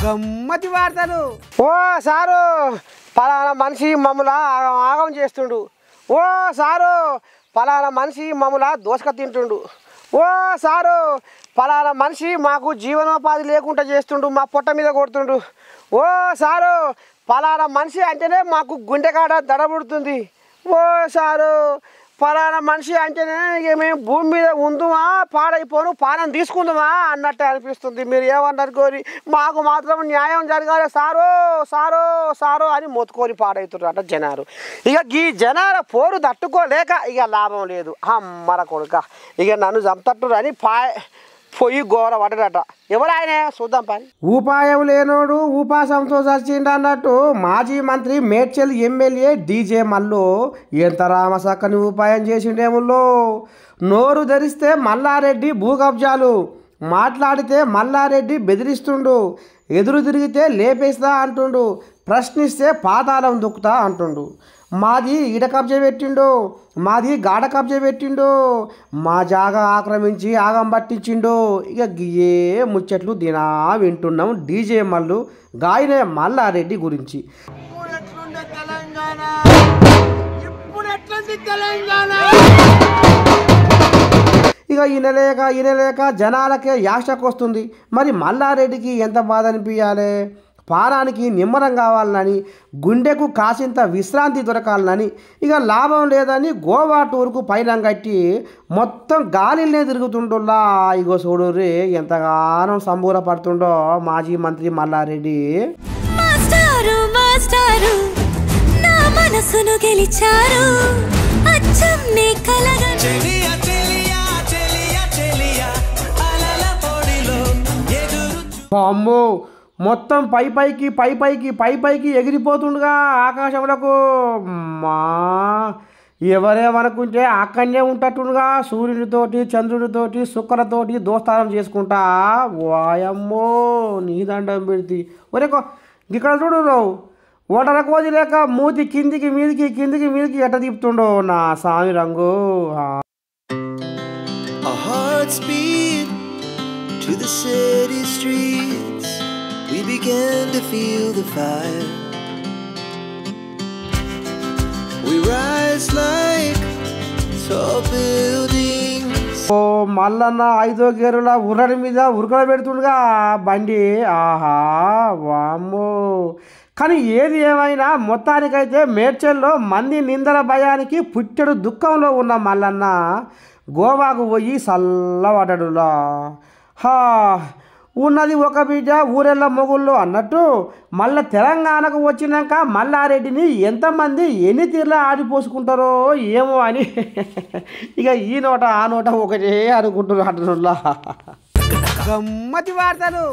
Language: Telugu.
గమ్మతి వార్తలు. ఓ సారు పలానా మనిషి మమ్మల్ని ఆగం చేస్తుండు. ఓ సారు పలానా మనిషి మమ్మల్ని దోసక తింటుండు. ఓ సారు పలానా మనిషి మాకు జీవనోపాధి లేకుండా చేస్తుండు, మా పొట్ట మీద కొడుతుండు. ఓ సారు పలానా మనిషి అంటేనే మాకు గుండెకాడ దడబుడుతుంది. ఓ సారు పలానా మనిషి అంటేనే ఇక మేము భూమి మీద ఉందుమా పాడైపోను పానం తీసుకుందామా అన్నట్టే అనిపిస్తుంది. మీరు ఏమన్నారు కోరి మాకు మాత్రం న్యాయం జరగాలి సారో సారో సారో అని మొత్తుకొని పాడవుతున్నారు జనాలు. ఇక ఈ జనాల పోరు తట్టుకోలేక ఇక లాభం లేదు. అమ్మర కొడుక ఇక నన్ను చంపట్టురు అని పొయ్యి గోర పడ్డట. ఎవరాయనే చూద్దాం పని. ఉపాయం లేనోడు ఉపాసంతో చచ్చిండు అన్నట్టు మాజీ మంత్రి మేడ్చల్ ఎమ్మెల్యే డీజే మల్లు ఎంత రామసక్కని ఉపాయం చేసిండేముల్లో. నోరు ధరిస్తే మల్లారెడ్డి భూ కబ్జాలు, మాట్లాడితే మల్లారెడ్డి బెదిరిస్తుండు, ఎదురు తిరిగితే లేపేస్తా అంటుండు, ప్రశ్నిస్తే పాతాళం దుక్కుతా అంటుండు. మాది ఈడ కబ్జా పెట్టిండు, మాది గాడ కబ్జా పెట్టిండు, మా జాగా ఆక్రమించి ఆగం పట్టించిండు. ఇక ఏ ముచ్చట్లు దినా వింటున్నాం డీజే మల్లు గాయనే మల్లారెడ్డి గురించి. ఇక ఈనలేక జనాలకే యాషకొస్తుంది. మరి మల్లారెడ్డికి ఎంత బాధ అనిపించాలి? పానానికి నిమ్మరం కావాలని, గుండెకు కాసింత విశ్రాంతి దొరకాలని, ఇక లాభం లేదని గోవా టూర్కు పైలం కట్టి మొత్తం గాలినే తిరుగుతుండులా. ఇగో చూడుర్రి ఎంతగానో సంబూరపడుతుండో మాజీ మంత్రి మల్లారెడ్డి. అమ్మో మొత్తం పైపైకి ఎగిరిపోతుండగా ఆకాశంలోకు. మా ఎవరేమనుకుంటే అక్కడనే ఉంటట్టుండగా సూర్యునితోటి చంద్రునితోటి శుక్రతోటి దోస్తానం చేసుకుంటా. వాయమ్మో నీ దండం పెడితే ఒరేకో ఇక్కడ చూడు రావు ఒంటర కోది లేక మూతి కిందికి మీదికి ఎట్ట తిప్పుతుండో నా స్వామి రంగు. To the city streets, we began to feel the fire. We rise like tall buildings. ఓ మల్లన్న 5వ గేరుల ఉర్రడి మీద ఉరకల పెడుతుండగా బండి. ఆహా వామ్మో. కానీ ఏది ఏమైనా మొత్తానికైతే మేడ్చల్లో మంది నిందల భయానికి పుట్టెడు దుఃఖంలో ఉన్న మల్లన్న గోవాకు పోయి చల్లబడ్డడులా. ఉన్నది ఒక బిడ్డ ఊరెళ్ళ మొగుళ్ళు అన్నట్టు మళ్ళీ తెలంగాణకు వచ్చినాక మల్లారెడ్డిని ఎంతమంది ఎన్ని తీర్లా ఆడిపోసుకుంటారో ఏమో అని ఇక ఈ నోట ఆ నోట ఒకటే అనుకుంటున్నారు. గమ్మతి వార్తలు.